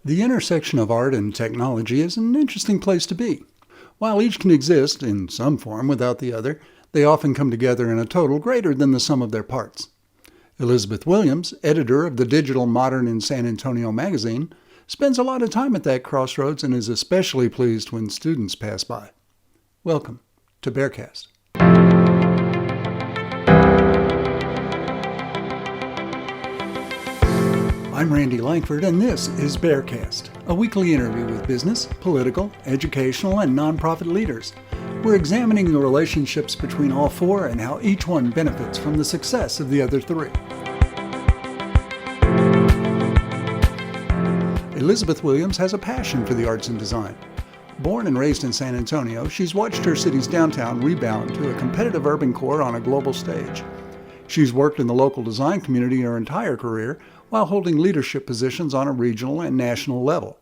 The intersection of art and technology is an interesting place to be. While each can exist in some form without the other, they often come together in a total greater than the sum of their parts. Elizabeth Williams, editor of the digital Modern in San Antonio magazine, spends a lot of time at that crossroads and is especially pleased when students pass by. Welcome to BexarCast. I'm Randy Langford, and this is BexarCast, a weekly interview with business, political, educational, and nonprofit leaders. We're examining the relationships between all four and how each one benefits from the success of the other three. Elizabeth Williams has a passion for the arts and design. Born and raised in San Antonio, she's watched her city's downtown rebound to a competitive urban core on a global stage. She's worked in the local design community her entire career while holding leadership positions on a regional and national level.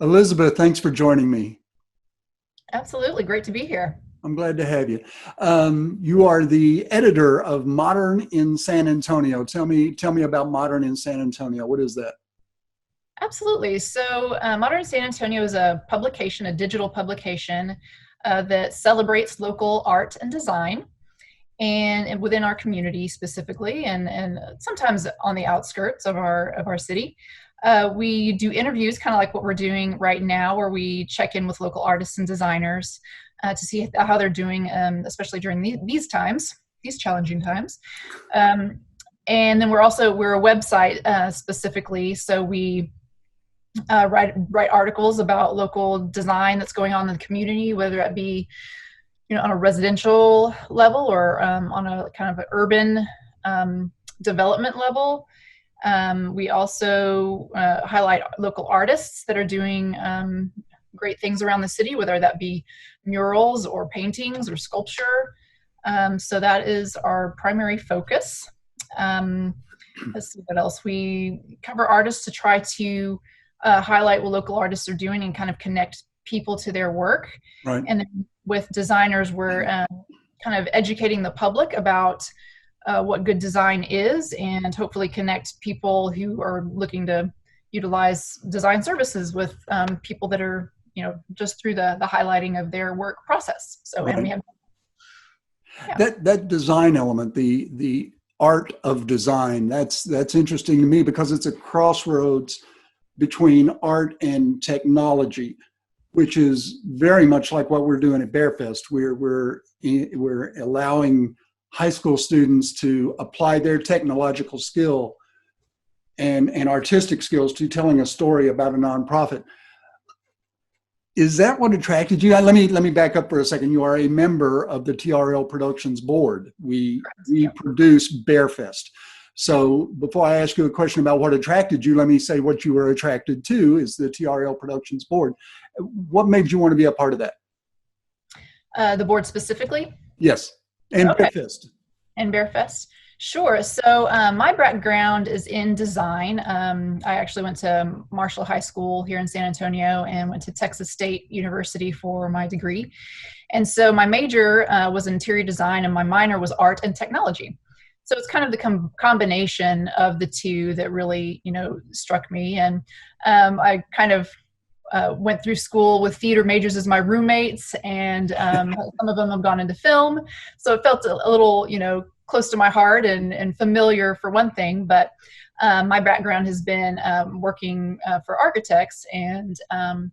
Elizabeth, thanks for joining me. Absolutely. Great to be here. I'm glad to have you. You are the editor of Modern in San Antonio. Tell me about Modern in San Antonio. What is that? Absolutely. So Modern San Antonio is a publication, a digital publication that celebrates local art and design and within our community specifically, and sometimes on the outskirts of our city. We do interviews, kind of like what we're doing right now, where we check in with local artists and designers to see how they're doing, especially during these times, these challenging times. And then we're a website specifically, so we write articles about local design that's going on in the community, whether it be on a residential level or on a kind of an urban development level. We also highlight local artists that are doing great things around the city, whether that be murals or paintings or sculpture. So that is our primary focus. Let's see what else. We cover artists to try to highlight what local artists are doing and kind of connect people to their work. Right. And then with designers, we're kind of educating the public about what good design is, and hopefully connect people who are looking to utilize design services with people that are, just through the highlighting of their work process. So, right. And we have that design element, the art of design, that's interesting to me because it's a crossroads between art and technology, which is very much like what we're doing at BexarFest. We're allowing high school students to apply their technological skill and artistic skills to telling a story about a nonprofit. Is that what attracted you? Let me back up for a second. You are a member of the TRL Productions Board. We produce BexarFest. So before I ask you a question about what attracted you, let me say what you were attracted to is the TRL Productions Board. What made you want to be a part of that? the board specifically. Yes, and Okay. BexarFest. And BexarFest. Sure. So my background is in design. I actually went to Marshall High School here in San Antonio and went to Texas State University for my degree. And so my major was interior design and my minor was art and technology. So it's kind of the combination of the two that really, struck me. And I kind of went through school with theater majors as my roommates, and some of them have gone into film. So it felt a little, close to my heart and familiar for one thing. But my background has been working for architects, and I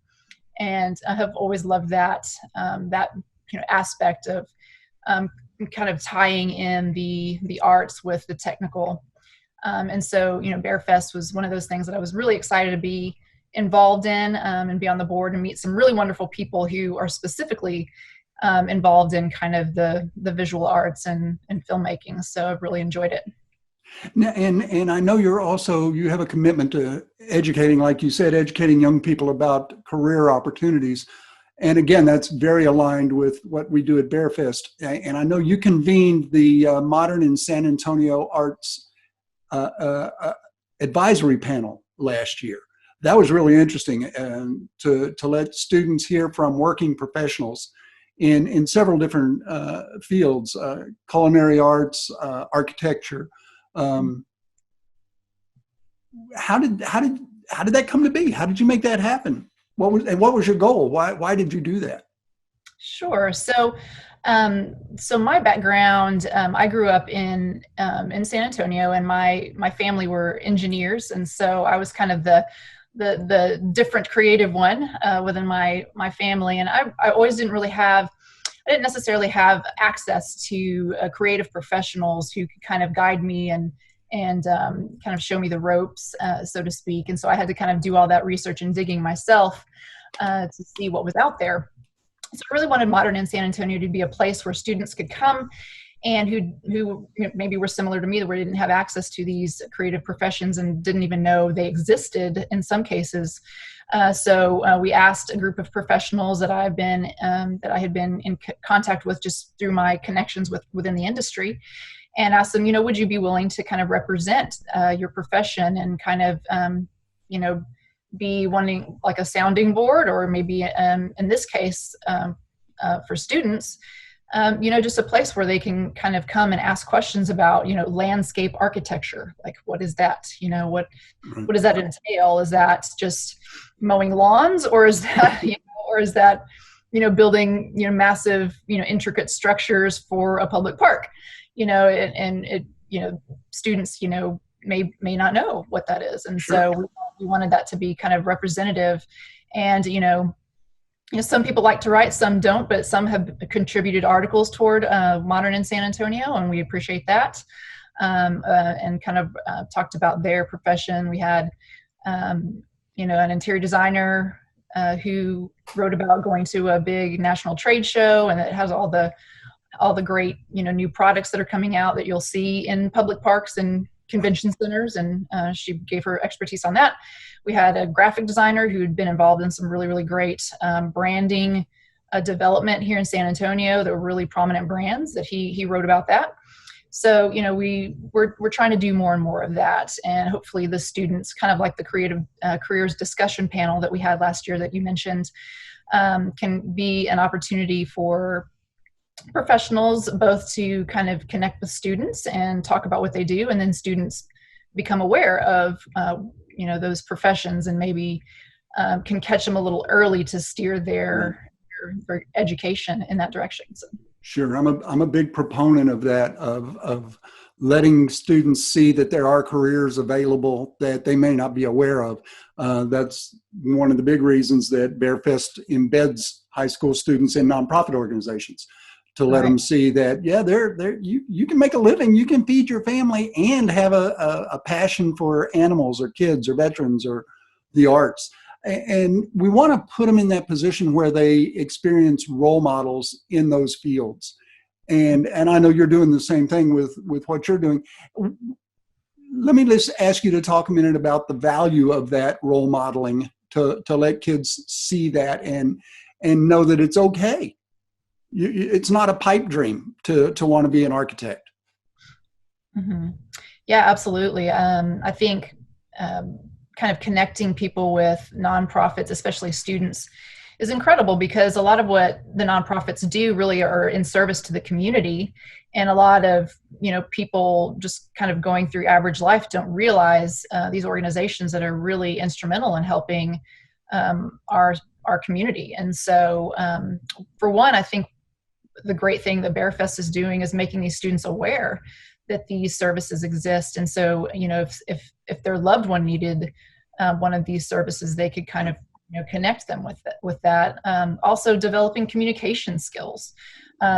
have always loved that aspect of kind of tying in the arts with the technical. And so, BexarFest was one of those things that I was really excited to be involved in and be on the board and meet some really wonderful people who are specifically involved in kind of the visual arts and filmmaking. So I've really enjoyed it. And I know you have a commitment to educating, like you said, educating young people about career opportunities. And again, that's very aligned with what we do at BexarFest. And I know you convened the Modern in San Antonio Arts Advisory Panel last year. That was really interesting to let students hear from working professionals in several different fields, culinary arts, architecture. How did how did that come to be? How did you make that happen? What was your goal? Why did you do that? Sure. So my background, I grew up in San Antonio, and my family were engineers, and so I was kind of the different creative one within my family, and I always I didn't necessarily have access to creative professionals who could kind of guide me and kind of show me the ropes, so to speak. And so I had to kind of do all that research and digging myself to see what was out there. So I really wanted Modern in San Antonio to be a place where students could come and who maybe were similar to me, where they didn't have access to these creative professions and didn't even know they existed in some cases. So we asked a group of professionals that I had been in contact with just through my connections within the industry, and asked them, would you be willing to kind of represent your profession and kind of, be wanting like a sounding board, or maybe in this case for students, just a place where they can kind of come and ask questions about, landscape architecture. Like, what is that? What does that entail? Is that just mowing lawns, or is that, building, massive, intricate structures for a public park? Students, may not know what that is. And Sure. so we wanted that to be kind of representative. And, some people like to write, some don't, but some have contributed articles toward Modern in San Antonio, and we appreciate that. And kind of talked about their profession. We had, an interior designer who wrote about going to a big national trade show, and it has all the great, new products that are coming out that you'll see in public parks and convention centers, and she gave her expertise on that. We had a graphic designer who had been involved in some really, really great branding development here in San Antonio. There were really prominent brands that he wrote about that. So, we're trying to do more and more of that, and hopefully the students, kind of like the creative careers discussion panel that we had last year that you mentioned, can be an opportunity for professionals both to kind of connect with students and talk about what they do, and then students become aware of those professions, and maybe can catch them a little early to steer their education in that direction. So. Sure. I'm a big proponent of that, of letting students see that there are careers available that they may not be aware of. That's one of the big reasons that BexarCast embeds high school students in nonprofit organizations, to let them see that, you can make a living, you can feed your family, and have a passion for animals or kids or veterans or the arts. And we want to put them in that position where they experience role models in those fields. And I know you're doing the same thing with what you're doing. Let me just ask you to talk a minute about the value of that role modeling, to let kids see that and know that it's okay. It's not a pipe dream to want to be an architect. Mm-hmm. Yeah, absolutely. I think kind of connecting people with nonprofits, especially students, is incredible, because a lot of what the nonprofits do really are in service to the community. And a lot of, people just kind of going through average life don't realize these organizations that are really instrumental in helping our community. And so for one, I think the great thing that BexarCast is doing is making these students aware that these services exist. And so, if their loved one needed one of these services, they could kind of, connect them with that. Also developing communication skills.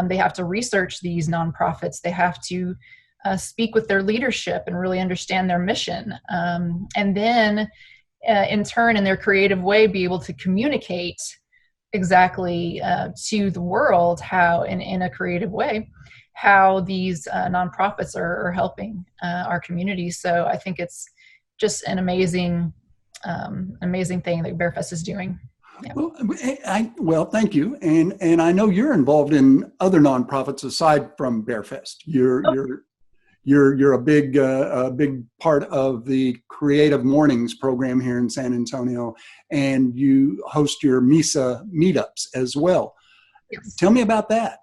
They have to research these nonprofits. They have to speak with their leadership and really understand their mission. And then in turn, in their creative way, be able to communicate exactly to the world how, in a creative way, how these nonprofits are helping our community. So I think it's just an amazing thing that BexarCast is doing. Yeah. Well, thank you. And I know you're involved in other nonprofits aside from BexarCast. You're a big part of the Creative Mornings program here in San Antonio, and you host your MISA meetups as well. Yes. Tell me about that.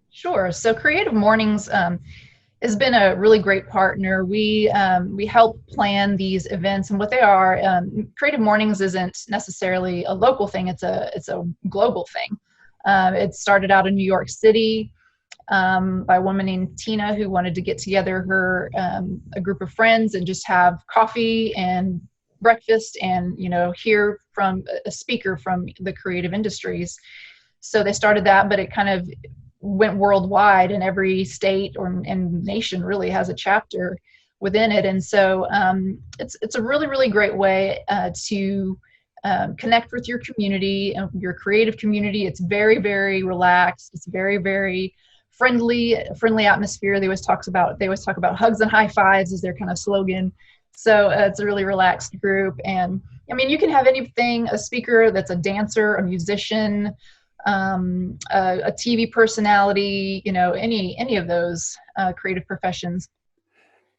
Sure. So Creative Mornings has been a really great partner. We help plan these events, and what they are. Creative Mornings isn't necessarily a local thing; it's a global thing. It started out in New York City by a woman named Tina who wanted to get together a group of friends and just have coffee and breakfast and hear from a speaker from the creative industries. So they started that, but it kind of went worldwide, and every state and nation really has a chapter within it. And so it's a really, really great way to connect with your community and your creative community. It's very, very relaxed. It's very, very friendly atmosphere. They always talk about hugs and high fives as their kind of slogan. So it's a really relaxed group. And I mean, you can have anything, a speaker that's a dancer, a musician, a TV personality, any of those creative professions.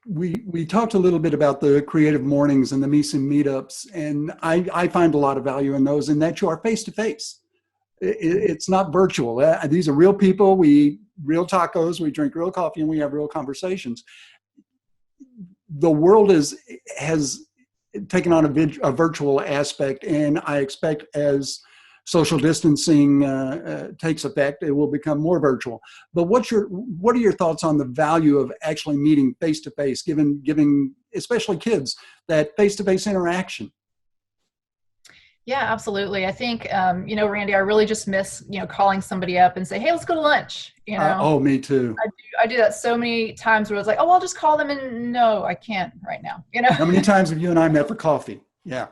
We talked a little bit about the Creative Mornings and the MISA meetups, and I find a lot of value in those, in that you are face-to-face. It's not virtual. These are real people. We eat real tacos, we drink real coffee, and we have real conversations. The world has taken on a virtual aspect, and I expect as social distancing takes effect, it will become more virtual. But what are your thoughts on the value of actually meeting face to face, giving especially kids that face to face interaction? Yeah, absolutely. I think Randy, I really just miss calling somebody up and say, hey, let's go to lunch. Oh, me too. I do that so many times where it's like, oh, I'll just call them, and no, I can't right now. How many times have you and I met for coffee? Yeah.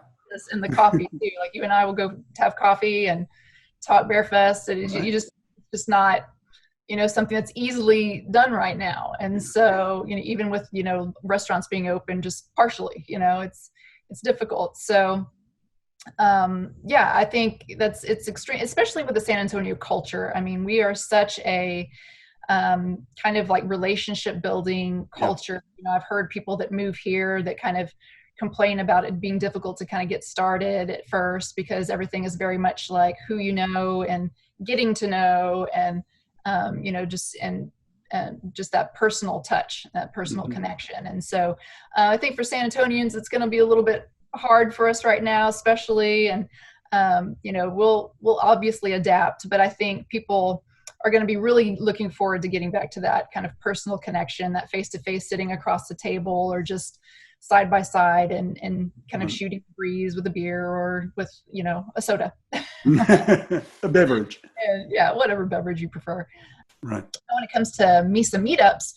And the coffee too. Like you and I will go to have coffee and talk Bearfest. And Right. you just not, something that's easily done right now. And so, even with, restaurants being open just partially, it's difficult. So, I think it's extreme, especially with the San Antonio culture. I mean, we are such a kind of like relationship building culture. Yeah. I've heard people that move here that kind of complain about it being difficult to kind of get started at first, because everything is very much like who and getting to know, and just that personal touch, that personal connection. And so I think for San Antonians, it's going to be a little bit hard for us right now, especially, and we'll obviously adapt, but I think people are going to be really looking forward to getting back to that kind of personal connection, that face-to-face sitting across the table or just side by side and kind of shooting the breeze with a beer or with a soda. A beverage. And, whatever beverage you prefer. Right. When it comes to MISA meetups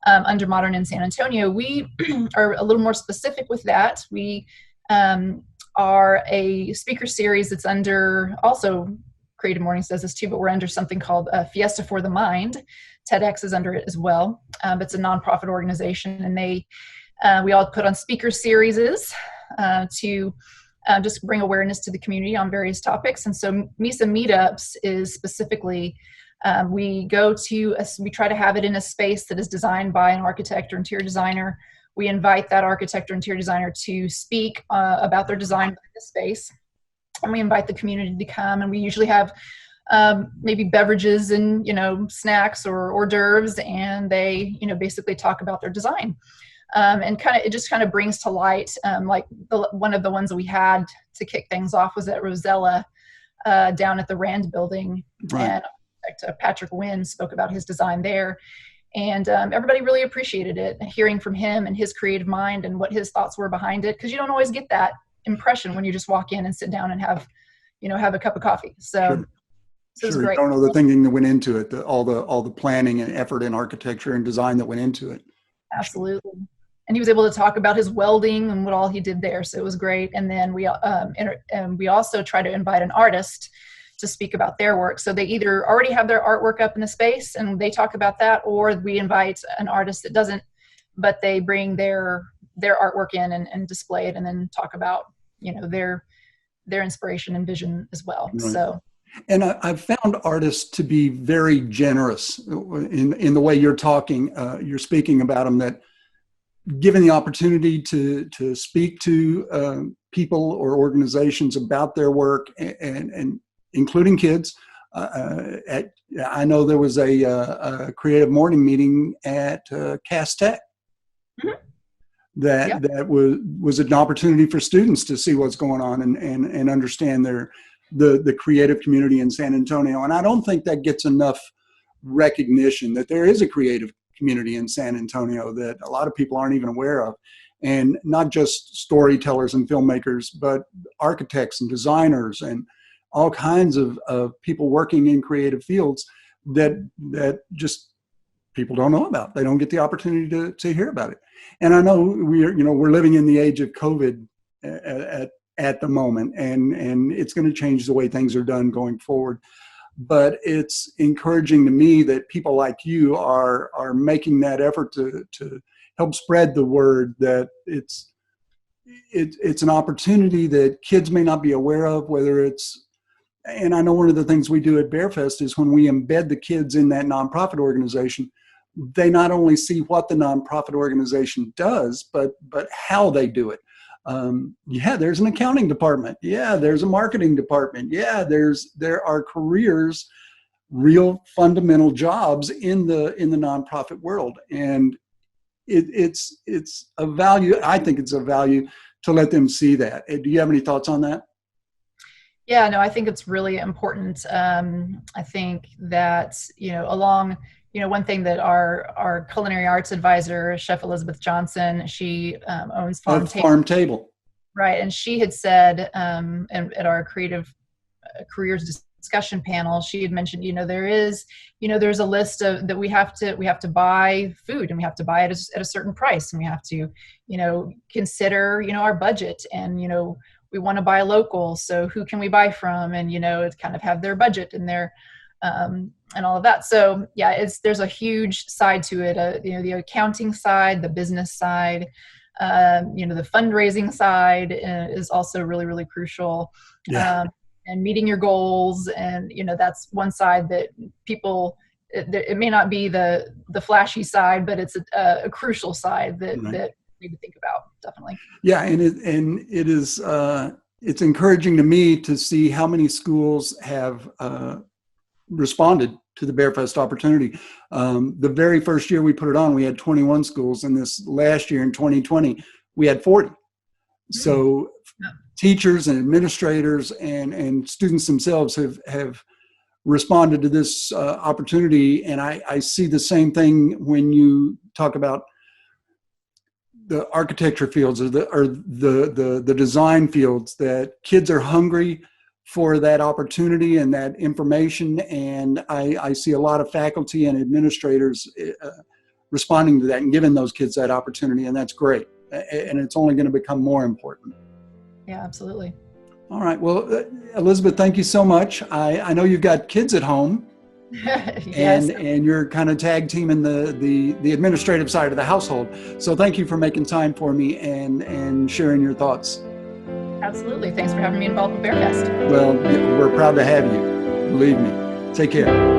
under Modern in San Antonio, we are a little more specific with that. We are a speaker series that's under, also Creative Mornings does this too, but we're under something called Fiesta for the Mind. TEDx is under it as well. It's a nonprofit organization, and we all put on speaker series to just bring awareness to the community on various topics. And so MISA Meetups is specifically, we try to have it in a space that is designed by an architect or interior designer. We invite that architect or interior designer to speak about their design of the space. And we invite the community to come, and we usually have maybe beverages and, snacks or hors d'oeuvres, and they, basically talk about their design. And it just kind of brings to light, like one of the ones that we had to kick things off was at Rosella down at the Rand building. Right. And Patrick Wynn spoke about his design there. And everybody really appreciated it, hearing from him and his creative mind and what his thoughts were behind it, because you don't always get that impression when you just walk in and sit down and have a cup of coffee. So Sure. Great. You don't know the thinking that went into it, all the planning and effort and architecture and design that went into it. Absolutely. And he was able to talk about his welding and what all he did there. So it was great. And then we also try to invite an artist to speak about their work. So they either already have their artwork up in the space and they talk about that, or we invite an artist that doesn't, but they bring their artwork in and display it, and then talk about, their inspiration and vision as well. Right. So. And I've found artists to be very generous in the way you're talking. You're speaking about them, that given the opportunity to speak to people or organizations about their work, and including kids, I know there was a creative morning meeting at Cast Tech that Yep. that was an opportunity for students to see what's going on and understand the creative community in San Antonio. And I don't think that gets enough recognition, that there is a creative community in San Antonio that a lot of people aren't even aware of. And not just storytellers and filmmakers, but architects and designers and all kinds of people working in creative fields that just people don't know about. They don't get the opportunity to hear about it. And I know we're living in the age of COVID at the moment, and it's going to change the way things are done going forward. But it's encouraging to me that people like you are making that effort to help spread the word that it's an opportunity that kids may not be aware of, whether it's, and I know one of the things we do at BexarCast is when we embed the kids in that nonprofit organization, they not only see what the nonprofit organization does, but how they do it. There's an accounting department. Yeah, there's a marketing department. Yeah, there are careers, real fundamental jobs in the nonprofit world, and it's a value. I think it's a value to let them see that. Do you have any thoughts on that? Yeah, no, I think it's really important. I think that, one thing that our culinary arts advisor, Chef Elizabeth Johnson, she owns Farm Table. Right. And she had said at our creative careers discussion panel, she had mentioned, there's a list of that we have to buy food, and we have to buy it at a certain price, and we have to, consider, our budget, and, we want to buy local. So who can we buy from? And, it's kind of have their budget and their, and all of that. So yeah, there's a huge side to it. The accounting side, the business side, the fundraising side is also really, really crucial. Yeah. And meeting your goals. And, that's one side that people, it may not be the flashy side, but it's a crucial side that, right. that we need to think about, definitely. Yeah. And it is, it's encouraging to me to see how many schools have responded to the BexarCast opportunity. The very first year we put it on, we had 21 schools, and this last year in 2020, we had 40. So teachers and administrators and students themselves have responded to this opportunity. And I see the same thing when you talk about the architecture fields or the design fields, that kids are hungry for that opportunity and that information. And I see a lot of faculty and administrators responding to that and giving those kids that opportunity. And that's great. And it's only going to become more important. Yeah, absolutely. All right. Well, Elizabeth, thank you so much. I know you've got kids at home. Yes. And you're kind of tag teaming the administrative side of the household. So thank you for making time for me and sharing your thoughts. Absolutely. Thanks for having me involved with BexarCast. Well, we're proud to have you. Believe me. Take care.